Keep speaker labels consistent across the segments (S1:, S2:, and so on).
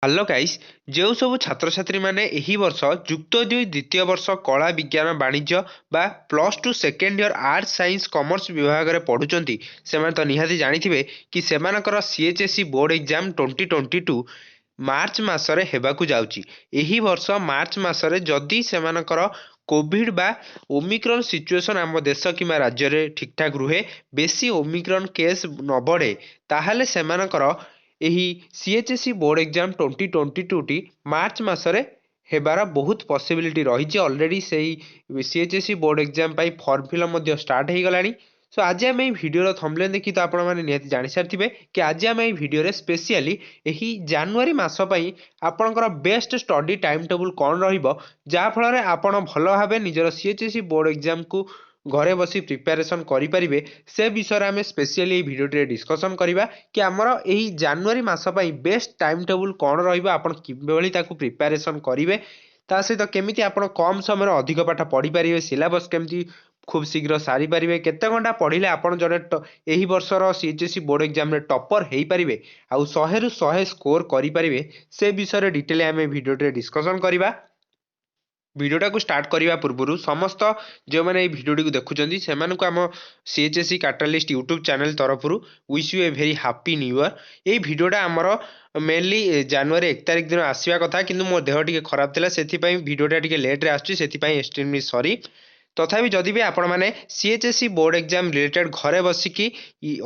S1: Hello guys. जो सब छात्र छात्री माने एही वर्ष युक्त दुई द्वितीय वर्ष कला विज्ञान वाणिज्य बा +2 second year arts science commerce विभाग रे पढुचंती सेमान तो निहाती जानिथिबे कि सेमानकर सीएचएसई बोर्ड एग्जाम 2022 मार्च मासरे हेबाकू जाउची। एही वर्ष मार्च मासरे जदी सेमानकर कोविड बा ओमिक्रॉन सिचुएशन आम देश किमा राज्य रे ठीक ठाक रुहे, बेसी ओमिक्रॉन केस न बढ़े, ताहाले सेमानकर ଏହି सीएचएसई बोर्ड एग्जाम 2022 टी मार्च मासरे हेबार बहुत पॉसिबिलिटी रही। ऑलरेडी सही सीएचएसई बोर्ड एग्जाम पाई फॉर्म फिलअप मध्य स्टार्ट हो गलानी। सो आज आम ये वीडियो थंबनेल देखि तो आपण माने निहाती जानि सारथिबे कि आज आम ये वीडियो रे स्पेशली एही जनवरी मास पई आपनकर बेस्ट स्टडी टाइम टेबल कोन रहिबो, जा फल रे आपण भलो भाबे निजर सीएचएसई बोर्ड एग्जाम को घरे बसी प्रिपेरेसन करें से विषय में स्पेशली भिडियो डिस्कसन करवा कि आमर यही जनवरी मास बेस्ट टाइम टेबल कौन रही प्रिपेरेसन करेंगे, ता सहित केमी आप कम समय अधिक पाठ पढ़ी पारे, सिलेबस केमती खूब शीघ्र सारी पारे, केते घंटा पढ़ले आपड़ जड़े यही वर्षर सीएचएसई बोर्ड एग्जाम टॉपर हो पारे आउ 100 रु 100 स्कोर करें, से विषय डिटेल आम भिडियो डिस्कसन करवा। वीडियोटा को स्टार्ट करने पूर्व समस्त जो मैंने भिडियोटी को देखुं से आम सीएचएसई कैटलिस्ट यूट्यूब चैनल तरफ wish U a very happy new year. ये भिडियोटा आमर मेनली जनवरी 1 तारिख दिन आसवा कथा, किंतु मो देह टी खराब था से भिडियोटा टी लेट्रे आसुची, एक्सट्रीमली सॉरी। तथापि जदि भी आपण मैंने सीएचएसई बोर्ड एग्जाम रिलेटेड घरे बसिकी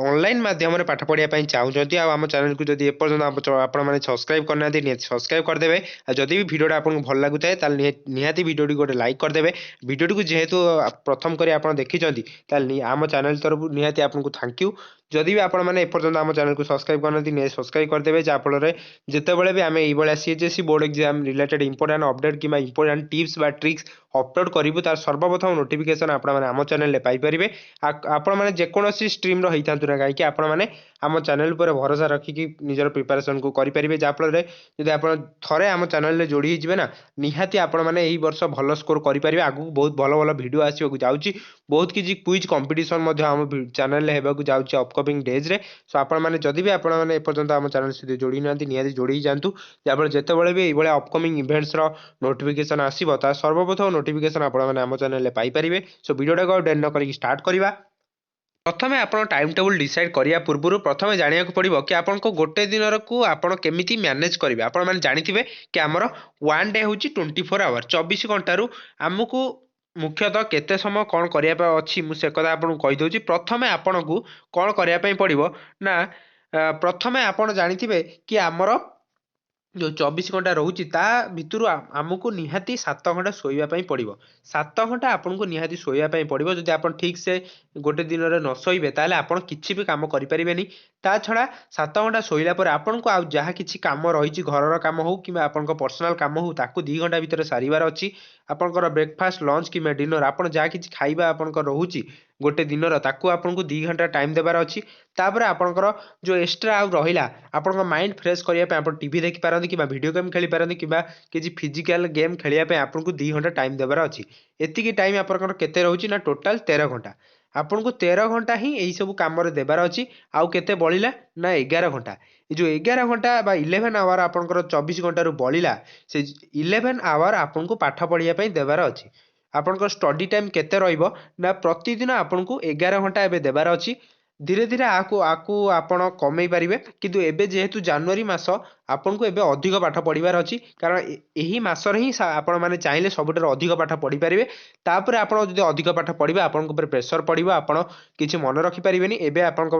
S1: ऑनलाइन माध्यम पाठ पढ़ाई चाहते आम चैनल को जब एपर्तंत आपने सब्सक्राइब करना सब्सक्राइब करदे। जदि भी भिडियोटा आपको भल लगुता है निहाती भिडियोटी गोटे लाइक करदे। भिडियोटी को जेहेतु प्रथम करी आप देखी आम चैनल तरफ निहाती आपको थैंक यू। जदि भी आपण मैंने एपर्तंत आम चैनल को सब्सक्राइब करना सब्सक्राइब करदे, जहाँफल जितेबाला भी आम ये CHSE board exam related important update कि इंपोर्टेंट टिप्स बा ट्रिक्स अपलोड करूँ तार सर्वप्रथम नोटिफिकेशन आप चैनल पाइपर। आपण मैंने जेकोसी स्ट्रीम रही ना कहीं आप आम चैनल पर भरोसा रखिकी निजर प्रिपेरेसन को करेंगे, जहाँफल जब आप थे आम चैनल जोड़ी होइजिबे ना निहाती आपण मैंने यही वर्ष भल स्कोर करेंगे। आगू बहुत भल भल भिडियो आसवाक जाऊँगी, बहुत किसी क्विज कंपटीशन आम चैनल होगा जाऊँगी अपकमिंग डेज रे। सो आपण मैंने जदि भी आपण मैंने एपर्तंत आम चैनल सहित जोड़ी ना निहाती जोड़ी जातु, जहाँफल जितेबाला भी ये अपकमिंग इवेंट्स नोटिफिकेशन आसो तार सर्वप्रथम नोटिफिकेशन आपने आम चैनल पाइपर। सो वीडियोटा को डेट न करके स्टार्ट करवा। प्रथम आप टाइम टेबल डिसाइड करिया पूर्व प्रथम जाना पड़ो कि आपको गोटे दिन को आपड़ केमी मैनेज करेंगे। आपण मैंने जानी कि आमर 1 डे हूँ 24 आवर 24 घंटू आमको मुख्यतः केते समय कौन करने अच्छी मुझे कथा आपको कहीदे। प्रथम आपन को कौन करने पड़ो ना, प्रथम आप जानी कि आमर जो 24 घंटा रोचे ता भितर आमको निहाती 7 घंटा शोवाई पड़ो। 7 घंटा आपन को निहाती शोवाई पड़ो। जब आप ठीक से गोटे दिन में न शोबे ताले आप किसी भी काम करें। ता छड़ा 7 घंटा शोला पर आपन को आउ जहाँ किसी काम रही घर काम हो कि पर्सनाल काम हो ताकू 2 घंटा भितर सारिबार अच्छी। आपंकर ब्रेकफास्ट लंच कि डिनर आप जहाँ किसी खाइबा आपंकर रोचे गोटे दिन ताकू आपन को 2 घंटा टाइम देवार अच्छी। तापर आपंकर जो एक्स्ट्रा आउ रहिला आपन माइंड फ्रेश करने आप टीवी देखी पारती कि वीडियो गेम खेली पारती कि किसी फिजिकल गेम खेलने आपको 2 घंटा टाइम देवार अच्छी। एतिकी टाइम आपंकर केते रोची ना टोटाल 13 घंटा। आपन को 13 घंटा ही यही सब कम देवार अच्छी। आउ केते बलिला ना 11 घंटा। ये जो 11 घंटा बा 11 आवर आपंकर 24 घंटा बलिला से 11 आवर आपन को पाठ पढ़ाई देवार अच्छी। आपंकर स्टडी टाइम केते रहिबो ना प्रतिदिन आपन को 11 घंटा एबे देवार अच्छी। धीरे धीरे आकु आपण कमे पारिबे, किंतु एबे जेहेतु जनवरी मास आपन को एबे अधिक पाठ पढ़िबार अछि, कारण एही मासर ही आपण माने चाहिले सबुठार अधिक पाठ पढ़ी पारिबे। तापर आपण जदि अधिक पाठ पढ़िबे आपन ऊपर प्रेशर पड़िबो, आपण किछि मन रखि पारिबेनी। एबे आपन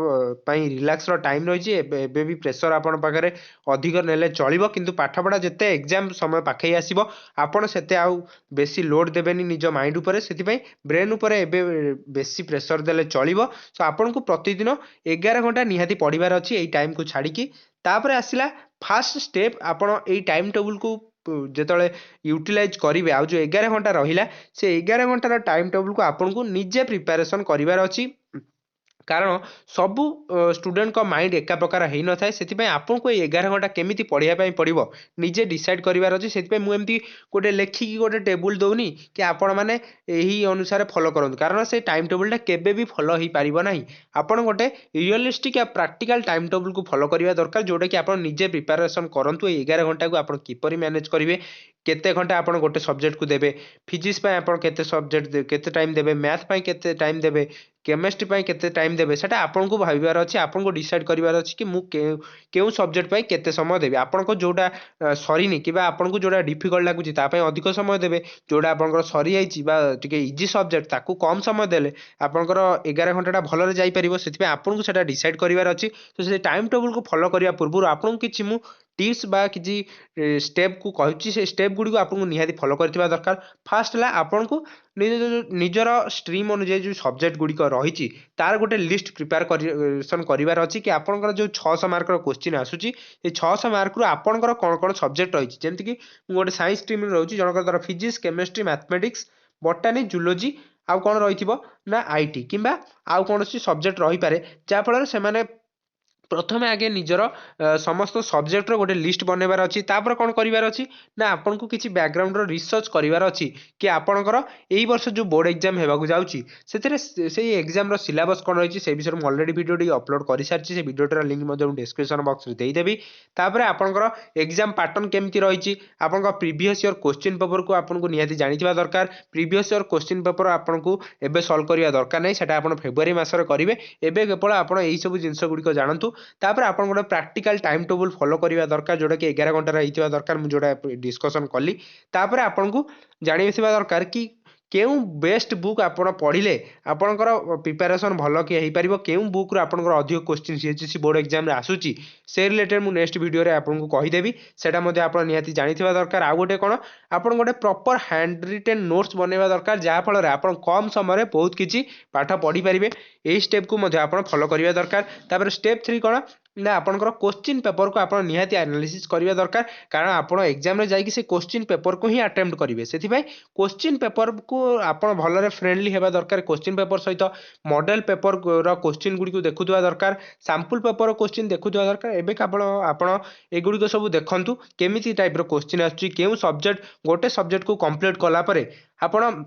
S1: पई रिलैक्स रो टाइम रहिछि, एबे भी प्रेशर आपण पाखरे अधिक नेले चलिबो, किंतु पाठ पढ़ा जते एग्जाम समय पाखै आसीबो आपण सेते आउ बेसी लोड देबेनी निज माइंड ऊपर, सेति पई ब्रेन ऊपर एबे बेसी प्रेशर देले चलिबो। सो आपन को प्रतिदिन 11 घंटा निहाती पढ़िबार अच्छी यही टाइम को छाड़िकी। तापर आसला फास्ट स्टेप आपण यही टाइम टेबल को जिते यूटिलाइज करेंगे। आउ जो 11 घंटा रहिला से 11 घंटार टाइम टेबल को आपन को निजे प्रिपेरेसन करिवार अच्छी। कारण सबू स्टूडेंट माइंड एका प्रकार हो न था से आपको 11 घंटा केमी पढ़ाई पड़ो निजे डिसाइड करार अच्छे से मुझे गोटे लेखिकी गोटे टेबुल दौनी कि आपण मैंने यही अनुसार फॉलो करूँ कारण से टाइम टेबुलटा केबे भी फॉलो हो पार ना आपड़ गोटे रियलिस्टिक या प्रैक्टिकल टाइम टेबुल को फॉलो करवा दरकार जोटा कि आप निजे प्रिपेरेसन करूँ 11 घंटा को आप किपर मैनेज करेंगे केते घंटा आप गोटे सब्जेक्ट को देवे फिजिक्स आप केते सब्जेक्ट केते टाइम देवे मैथ केते टाइम देवे केमिस्ट्री पाई केते टाइम देवे सेटा आपको भाविबार अच्छे आपको डिसाइड करिवार अच्छे कि केउ सब्जेक्ट पाई केते समय देवी आपनको जोटा सरीनी कि आपको जोटा डिफिकल्ट लगुच अधिक समय देवे जोटा आपंकर सरी जाइए टे इजी सब्जेक्ट ताकू कम समय देले आपंकर 11 घंटा भल जापर से आपको सेटा डिसाइड करिवार अच्छी तो से टाइम टेबुल को फॉलो करने पूर्व आपको किसी मु टिप्स बा किसी स्टेप को कहूँ से स्टेप गुड़ी आपको निहाती फॉलो करथिबा दरकार फास्ट है आपन को निजर स्ट्रीम अनुसार जो सब्जेक्ट गुड़िक रही तार गोटे लिस्ट प्रिपेरेसन करार अच्छी कि आपंकर जो 600 मार्क क्वेश्चन आसूची 600 मार्क रु आपंकर कौन कौन सब्जेक्ट रही जमीक गोटे साइंस स्ट्रीम रोचे जनकर द्वारा physics chemistry mathematics botany zoology आउ कौन रही ना आईटी किंबा आउ कौन सब्जेक्ट रही पारे जहाँफल से प्रथमे आगे निजर समस्त सब्जेक्टर गोटे लिस्ट बनइबार अच्छी तापर कौन करार अच्छी ना आपन को किसी बैकग्राउंड रिसर्च करार अच्छी कि आपणकर यही वर्ष जो बोर्ड एग्जाम होगा जाऊँगी से एग्जाम सिलेबस कौन रही है विषय में अलरेडी वीडियो अपलोड कर सारी से वीडियोटर लिंक डिस्क्रिप्शन बॉक्स में देदेवी तापर आपणकर एग्जाम पैटर्न केमती रही आपन प्रीवियस ईयर क्वेश्चन पेपर को आपको निहाती जाना दरकार प्रीवियस ईयर क्वेश्चन पेपर आपको एबे सॉल्व करवा दरकार नहीं सेटा आप फेब्रुआरी मासरे करेंगे एबे केवल आप यही सब जिनस गुड़िक जानतु तापर आप गोटे प्रैक्टिकल टाइम टेबुल फॉलो करवा दरकार जोटा कि 11 घंटा रही दरकार मुझे जोटा डिस्कसन कली तापर आपको जानी दरकार कि केउ बेस्ट बुक आप पढ़ले आपणकर प्रिपेरेसन भल कि हो पार केउ बुक आपंकर अधिक क्वेश्चन सीएचएससी बोर्ड एग्जाम आसूची से रिलेटेड मु नेक्स्ट वीडियो आपको कहीदेवी सेटा आप निहाती जानी दरकार आ गोटे कौन आप गोटे प्रॉपर हैंड रिटेन नोट्स बनवा दरकार जहाँफल आप कम समय बहुत किसी पाठ पढ़ी पारे यही स्टेप को आप फॉलो करवा दरकार तापर स्टेप 3 कौन ना आपंकर क्वेश्चन पेपर को आप निहाती एनालिसिस करवा दरकार कारण आप एग्जाम रे जाइए से क्वेश्चन पेपर को ही अटेम्प्ट करेंगे से क्वेश्चन पेपर को आप भलरे फ्रेंडली हेबा दरकार क्वेश्चन पेपर सहित मॉडल पेपर क्वेश्चन गुड़ी देखुवा दरकार सैंपल पेपर क्वेश्चन देखुवा दरकार एबे केवल आप एगुड़िक सब देखु केमी टाइप क्वेश्चन आसुची केउ सब्जेक्ट गोटे सब्जेक्ट को कंप्लीट कलापर आपण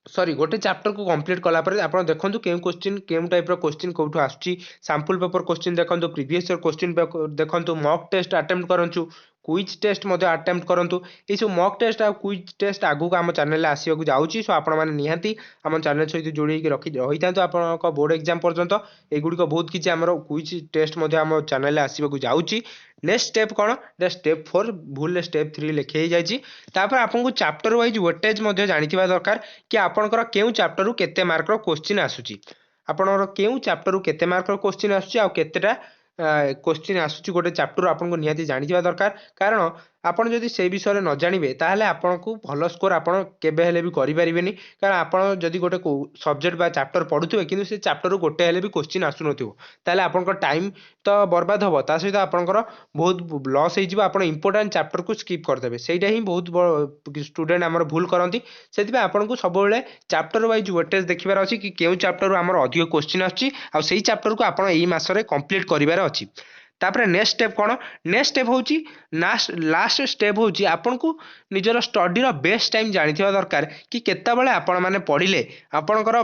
S1: सॉरी गोटे चैप्टर को कंप्लीट कलापर आप देखो केउ क्वेश्चन केउ टाइप क्वेश्चन कौटू आसुची सैंपल पेपर क्वेश्चन देखो प्रीवियस ईयर क्वेश्चन देखो मॉक टेस्ट अटेम्प्ट करूँ क्विज टेस्ट अटेम्प्ट करूँ ये सब मॉक टेस्ट आ क्विज टेस्ट आगू आम चैनल आसवाक जाऊँगी सो आपण मैंने निहाती आम चैनल सहित जोड़ी रखी रही था आप बोर्ड एग्जाम पर्यंत एगुड़िक बहुत किसी आम क्विज टेस्ट आम चैनल आसवाक जाऊँगी नेक्स्ट स्टेप कौन स्टेप 4 भूल स्टेप 3 लिखे जापर आपको चैप्टर वाइज वेटेज जानी दरकार कि आपंकर केउ चैप्टर रु केते मार्क क्वेश्चन आसूची आपंकर केउ चैप्टर रु केते मार्क क्वेश्चन आसूची आ केतेटा क्वेश्चन आसूची गोटे चैप्टर आपको निहाती जानी दरकार कारण आपड़ जदि से विषय न जानवे ताहले आपको भल स्कोर आप भी करें कारण आप जदि गोटे सब्जेक्ट बा चैप्टर पढ़ुवे कि से चैप्टर गोटे हेले भी क्वेश्चन आसुन ताहले आपंकर टाइम तो बर्बाद हम ता सहित आपंकर बहुत लॉस हो आप इंपोर्टेंट चैप्टर को स्किप करदे सहीटा ही बहुत स्टूडेंट आमर भूल करती से आपको सब चैप्टर वाइज वेटेज देखिबार अच्छी कि केउ चैप्टर आमर अधिक क्वेश्चन आसुची आ सेही चैप्टर को आप मसरे कंप्लीट करिबार अच्छी तापर नेक्स्ट स्टेप कौन नेक्स्ट स्टेप हूँ लास्ट स्टेप हूँ आपन को निजर स्टडी बेस्ट टाइम जानी दरकार कि केतबेले आपण माने पढ़िले आपणकर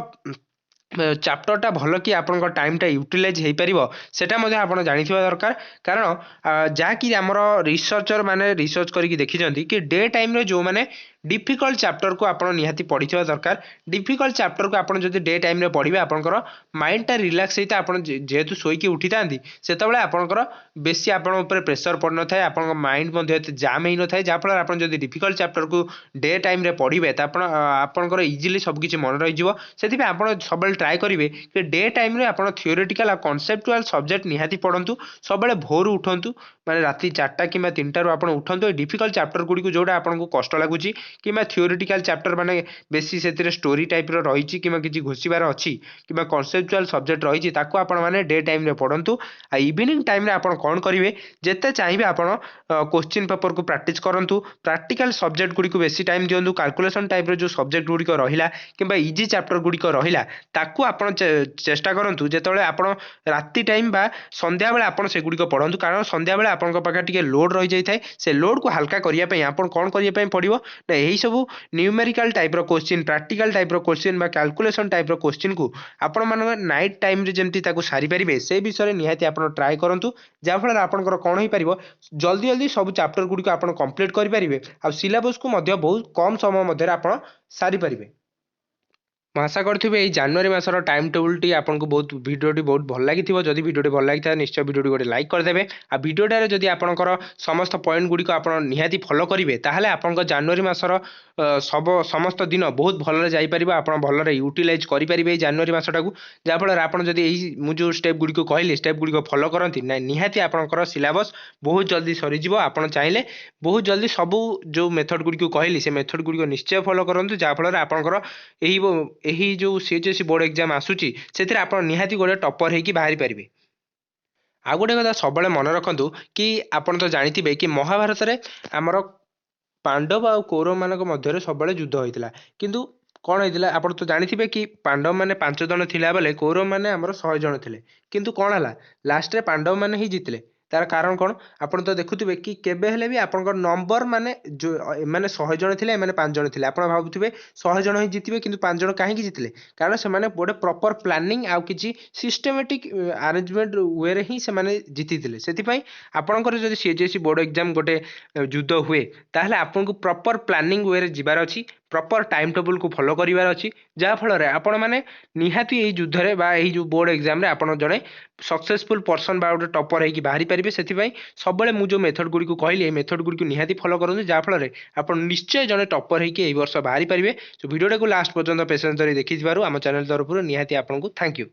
S1: चैप्टरटा भल कि आप टाइमटा यूटिलाइज हो पार सेटा आप जानी दरकार कारण जहाँकि आमर रिसर्चर माने रिसर्च करके देखी कि डे टाइम जो मैंने डिफिकल्ट चैप्टर को आप निहाती पढ़ी दरकार डिफिकल्ट चैप्टर को आप जो डे टाइम रे पढ़े आपंकर माइंडटा रिलैक्स होता है जेहेतु शोकी उठी था से आपंकर बेसी आपण प्रेसर पड़ न था आप माइंड जाम हो न था जहाँफल आप डिफिकल्ट चैप्टर को डे टाइम रे पढ़े तो आपंकर इजिली सबकि मन रही से आप सब ट्राए करेंगे कि डे टाइम रे आप थियोरेटिकल कॉन्सेप्चुअल सब्जेक्ट निहाती पढ़ंतु सब भोर उठंतु माने राति 4टा कि 3टारू आप उठंतु डिफिकल्ट चैप्टर गुड़ी जोड़ा आपको कष्ट लगुच किंबा थियोरिटिकल चैप्टर माने बेसी से स्टोरी टाइप रही कि किसी घोषिबार अच्छी कि कनसेप्चुअल सब्जेक्ट रही आपण मैंने डे टाइम रे पढ़ंतु आ इवनिंग टाइम रे आपण कौन करेंगे जिते चाहिए आपण क्वेश्चन पेपर को प्रैक्टिस करंतु प्रैक्टिकल सब्जेक्ट गुड़ी को बेसी टाइम दिंतु कैलकुलेशन टाइप जो सब्जेक्ट गुड़िक रहा कि इजी चैप्टर गुड़िक रहा ताकू आपण चेष्टा करंतु जेतबेले आपण राति टाइम बा संध्या बेले आपण से गुड़िक पढ़ंतु कारण संध्या बेले आपण पाखे टिके लोड रही जाए से लोड को हल्का करिया पई आपण कौन करिया पई पड़िबो ना यही सब न्यूमेरिकल टाइप रो क्वेश्चन प्रैक्टिकल टाइप रो क्वेश्चन बा कैलकुलेशन टाइप रो क्वेश्चन को आपण मान नाइट टाइम रे जेमती ताकू सारी परिबे से विषय निहाती आपण ट्राई करंतु जा फल आपनकर कोन होई परिबो जल्दी जल्दी सब चैप्टर गुडी को आपण कंप्लीट करि परिबे आ सिलेबस को मध्य बहुत कम समय मध्य आपण सारी परिबे। ମୁଁ ଆଶା କରୁଥିବି ଏଇ ଜାନୁଆରୀ ମାସର ଟାଇମ୍ ଟେବୁଲଟି ଆପଣଙ୍କୁ ଭିଡ଼ିଓଟି ବହୁତ ଭଲ ଲାଗିଥିବ। ଯଦି ଭିଡ଼ିଓଟି ଭଲ ଲାଗିଥାଏ ନିଶ୍ଚୟ ଭିଡ଼ିଓଟି ଗୋଟେ ଲାଇକ୍ କରିଦେବେ। ଆଉ ଭିଡ଼ିଓଟାରେ ଯଦି ଆପଣଙ୍କର ସମସ୍ତ ପଏଣ୍ଟ ଗୁଡ଼ିକ ଆପଣ ନିହାତି ଫଲୋ କରିବେ ତାହେଲେ ଆପଣଙ୍କ ଜାନୁଆରୀ ମାସର ସମସ୍ତ ଦିନ ବହୁତ ଭଲରେ ଯାଇପାରିବ। ଆପଣ ଭଲରେ ୟୁଟିଲାଇଜ୍ କରିପାରିବେ ଏଇ ଜାନୁଆରୀ ମାସଟାକୁ। ଯାହାଫଳରେ ଆପଣ ଯଦି ଏଇ ମୁଁ ଯେଉଁ ଷ୍ଟେପ୍ ଗୁଡ଼ିକ କହିଲି ଷ୍ଟେପ୍ ଗୁଡ଼ିକ ଫଲୋ କରନ୍ତି ନା ନିହାତି ଆପଣଙ୍କର ସିଲାବସ୍ ବହୁତ ଜଲ୍ଦି ସରିଯିବ। ଆପଣ ଚାହିଁଲେ ବହୁତ ଜଲ୍ଦି ସବୁ ଯେଉଁ ମେଥଡ଼ ଗୁଡ଼ିକୁ କହିଲି ସେ ମେଥଡ଼ ଗୁଡ଼ିକ ନିଶ୍ଚୟ ଫଲୋ କରନ୍ତୁ ଯାହାଫଳରେ ଆପଣଙ୍କର ଏହି जो सीएचएससी बोर्ड एग्जाम आसूची से आप निहाती गोटे टपर होगी बाहरी पारे। आउ गोटे कथा सब मन रखु कि आपड़ तो जानते कि महाभारत में आमर पांडव आ कौरव मान मध्य सब युद्ध होता किंतु कौन होता आप तो जानते कि पांडव मैंने 5 जन थिला बेले कौरव मैंने आमर 100 जन थे किंतु कौन है लास्ट रे पांडव मैंने ही जीतले तार कारण कौन आपड़ तो देखुए कि केबे हेले भी आपंकर नंबर माने जो मैंने 100 जन थे मैंने 5 जन थे आप भावुए 100 जन ही जीतबे किंतु 5 जन कहीं जीतले कारण से माने गोटे प्रॉपर प्लानिंग आउ किछि सिस्टेमेटिक अरेंजमेंट वे रे ही से माने जीति थे से आपंकर जब सीएचएससी बोर्ड एग्जाम गोटे युद्ध हुए ताहले आपको प्रॉपर प्लानिंग वे रे जीवार अच्छी प्रॉपर टाइम टेबल को फॉलो करिवार अच्छी जहाँफल आपण मैंने निहाती यही युद्ध रे बा यही जो बोर्ड एग्जाम रे आपण जड़े सक्सेसफुल पर्सन बा गोटे टपर होगी बाहरी पारे से सब मुझे मेथड गुड़ी कहली मेथड गुड़ी निहाती फॉलो करूँ जहाँफल आप निश्चय जड़े टपर होगी वर्ष बाहरी पारे। तो वीडियो को लास्ट पर्यंत पेशेंस धरी देखि आम चैनल तरफ निहाती आपको थैंक यू।